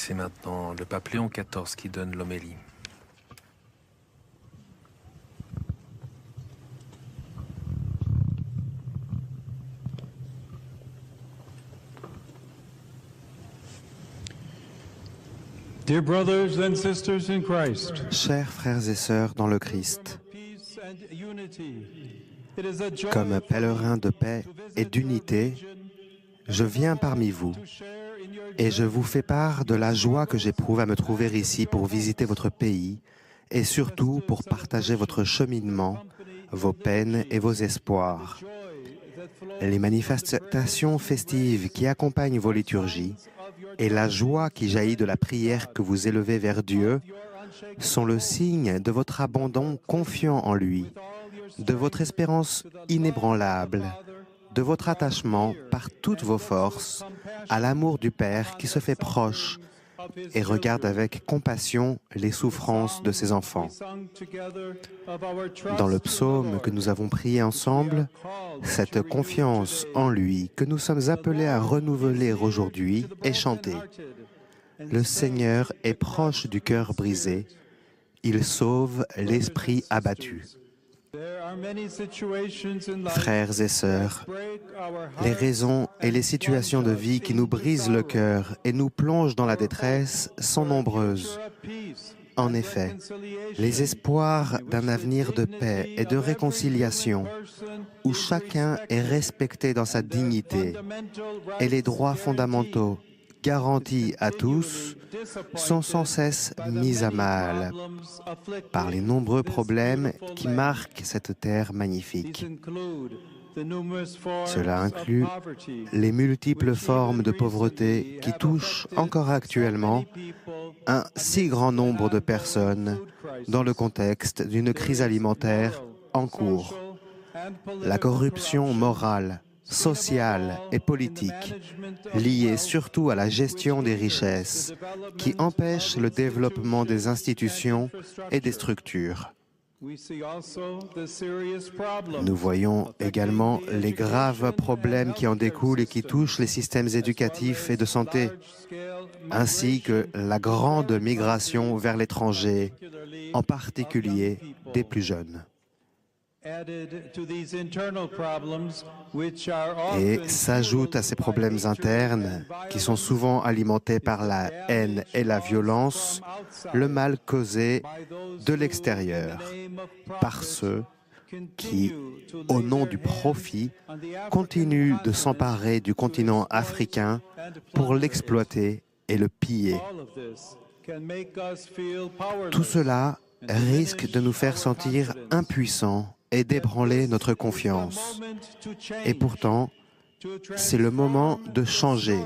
c'est maintenant le pape Léon XIV qui donne l'homélie. Dear brothers and sisters in Christ, Chers frères et sœurs dans le Christ, comme pèlerin de paix et d'unité, je viens parmi vous et je vous fais part de la joie que j'éprouve à me trouver ici pour visiter votre pays et surtout pour partager votre cheminement, vos peines et vos espoirs. Les manifestations festives qui accompagnent vos liturgies et la joie qui jaillit de la prière que vous élevez vers Dieu sont le signe de votre abandon confiant en lui, de votre espérance inébranlable, de votre attachement par toutes vos forces à l'amour du Père qui se fait proche et regarde avec compassion les souffrances de ses enfants. Dans le psaume que nous avons prié ensemble, cette confiance en lui que nous sommes appelés à renouveler aujourd'hui est chantée. Le Seigneur est proche du cœur brisé, il sauve l'esprit abattu. Frères et sœurs, les raisons et les situations de vie qui nous brisent le cœur et nous plongent dans la détresse sont nombreuses. En effet, les espoirs d'un avenir de paix et de réconciliation, où chacun est respecté dans sa dignité et les droits fondamentaux garantis à tous, sont sans cesse mis à mal par les nombreux problèmes qui marquent cette terre magnifique. Cela inclut les multiples formes de pauvreté qui touchent encore actuellement un si grand nombre de personnes dans le contexte d'une crise alimentaire en cours. La corruption morale, sociale et politique, liée surtout à la gestion des richesses, qui empêche le développement des institutions et des structures. Nous voyons également les graves problèmes qui en découlent et qui touchent les systèmes éducatifs et de santé, ainsi que la grande migration vers l'étranger, en particulier des plus jeunes. Et s'ajoute à ces problèmes internes, qui sont souvent alimentés par la haine et la violence, le mal causé de l'extérieur, par ceux qui, au nom du profit, continuent de s'emparer du continent africain pour l'exploiter et le piller. Tout cela risque de nous faire sentir impuissants et d'ébranler notre confiance. Et pourtant, c'est le moment de changer,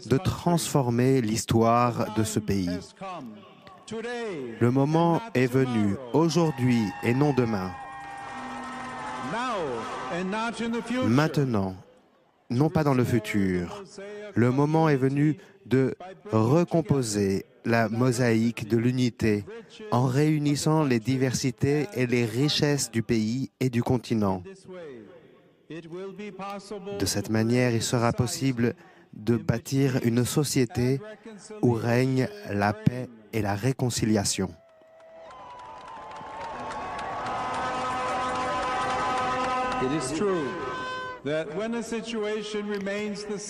de transformer l'histoire de ce pays. Le moment est venu, aujourd'hui et non demain. Maintenant, non pas dans le futur. Le moment est venu de recomposer la mosaïque de l'unité en réunissant les diversités et les richesses du pays et du continent. De cette manière, il sera possible de bâtir une société où règne la paix et la réconciliation.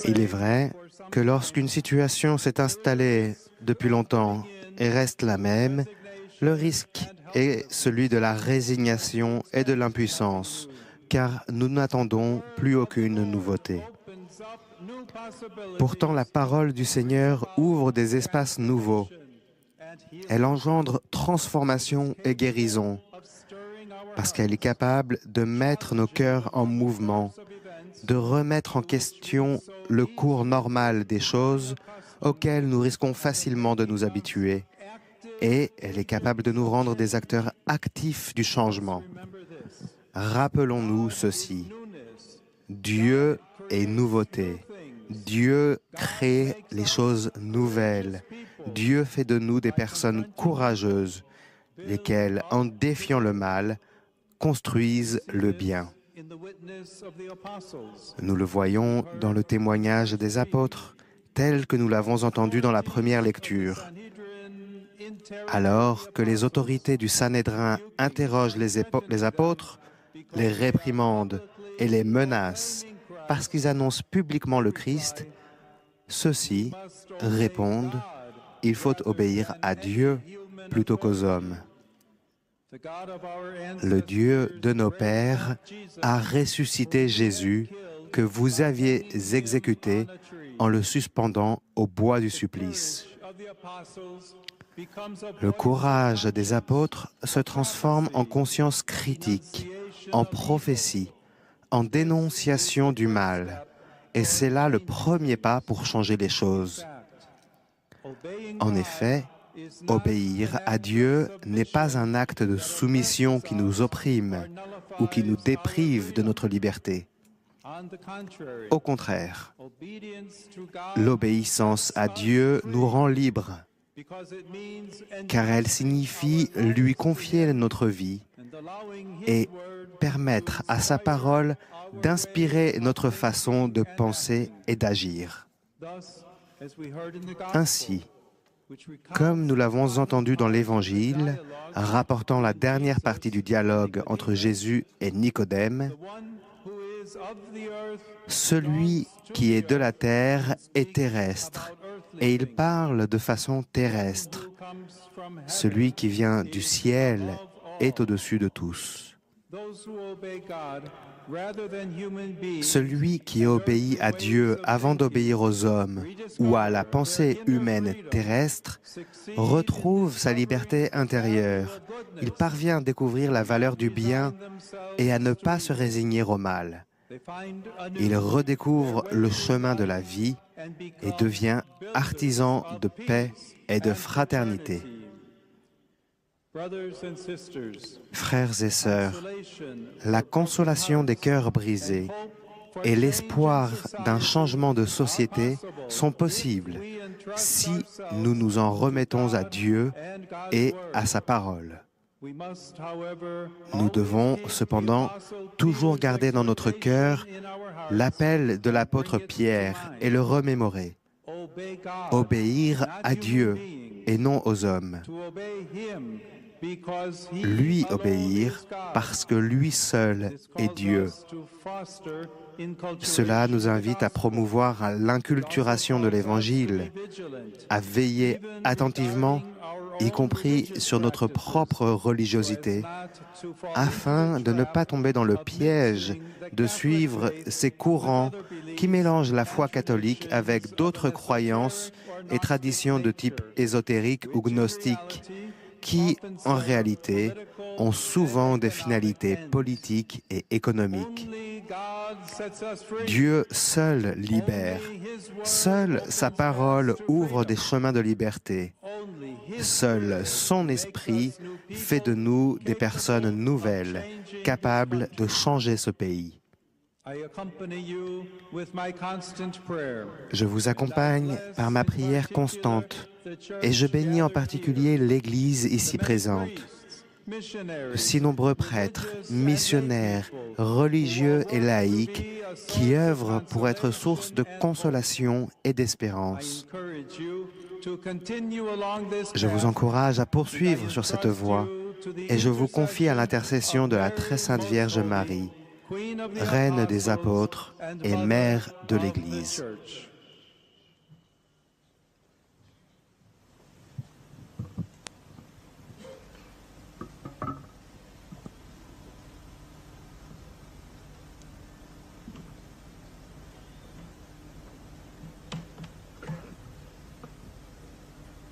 Il est vrai que lorsqu'une situation s'est installée depuis longtemps et reste la même, le risque est celui de la résignation et de l'impuissance, car nous n'attendons plus aucune nouveauté. Pourtant, la parole du Seigneur ouvre des espaces nouveaux. Elle engendre transformation et guérison, parce qu'elle est capable de mettre nos cœurs en mouvement, de remettre en question le cours normal des choses auxquelles nous risquons facilement de nous habituer. Et elle est capable de nous rendre des acteurs actifs du changement. Rappelons-nous ceci. Dieu est nouveauté. Dieu crée les choses nouvelles. Dieu fait de nous des personnes courageuses, lesquelles, en défiant le mal, construisent le bien. Nous le voyons dans le témoignage des apôtres tel que nous l'avons entendu dans la première lecture. Alors que les autorités du Sanhédrin interrogent les apôtres, les réprimandent et les menacent parce qu'ils annoncent publiquement le Christ, ceux-ci répondent « Il faut obéir à Dieu plutôt qu'aux hommes. » Le Dieu de nos pères a ressuscité Jésus que vous aviez exécuté en le suspendant au bois du supplice. Le courage des apôtres se transforme en conscience critique, en prophétie, en dénonciation du mal. Et c'est là le premier pas pour changer les choses. En effet, obéir à Dieu n'est pas un acte de soumission qui nous opprime ou qui nous déprive de notre liberté. Au contraire, l'obéissance à Dieu nous rend libres, car elle signifie lui confier notre vie et permettre à sa parole d'inspirer notre façon de penser et d'agir. Ainsi, comme nous l'avons entendu dans l'Évangile, rapportant la dernière partie du dialogue entre Jésus et Nicodème, celui qui est de la terre est terrestre, et il parle de façon terrestre. Celui qui vient du ciel est au-dessus de tous. Celui qui obéit à Dieu avant d'obéir aux hommes ou à la pensée humaine terrestre retrouve sa liberté intérieure. Il parvient à découvrir la valeur du bien et à ne pas se résigner au mal. Il redécouvre le chemin de la vie et devient artisan de paix et de fraternité. Frères et sœurs, la consolation des cœurs brisés et l'espoir d'un changement de société sont possibles si nous nous en remettons à Dieu et à sa parole. Nous devons cependant toujours garder dans notre cœur l'appel de l'apôtre Pierre et le remémorer. Obéir à Dieu et non aux hommes. Lui obéir parce que lui seul est Dieu. Cela nous invite à promouvoir l'inculturation de l'Évangile, à veiller attentivement, y compris sur notre propre religiosité, afin de ne pas tomber dans le piège de suivre ces courants qui mélangent la foi catholique avec d'autres croyances et traditions de type ésotérique ou gnostique, qui, en réalité, ont souvent des finalités politiques et économiques. Dieu seul libère. Seule sa parole ouvre des chemins de liberté. Seul son esprit fait de nous des personnes nouvelles, capables de changer ce pays. Je vous accompagne par ma prière constante et je bénis en particulier l'Église ici présente. De si nombreux prêtres, missionnaires, religieux et laïcs qui œuvrent pour être source de consolation et d'espérance. Je vous encourage à poursuivre sur cette voie et je vous confie à l'intercession de la très sainte Vierge Marie, Reine des apôtres et Mère de l'Église.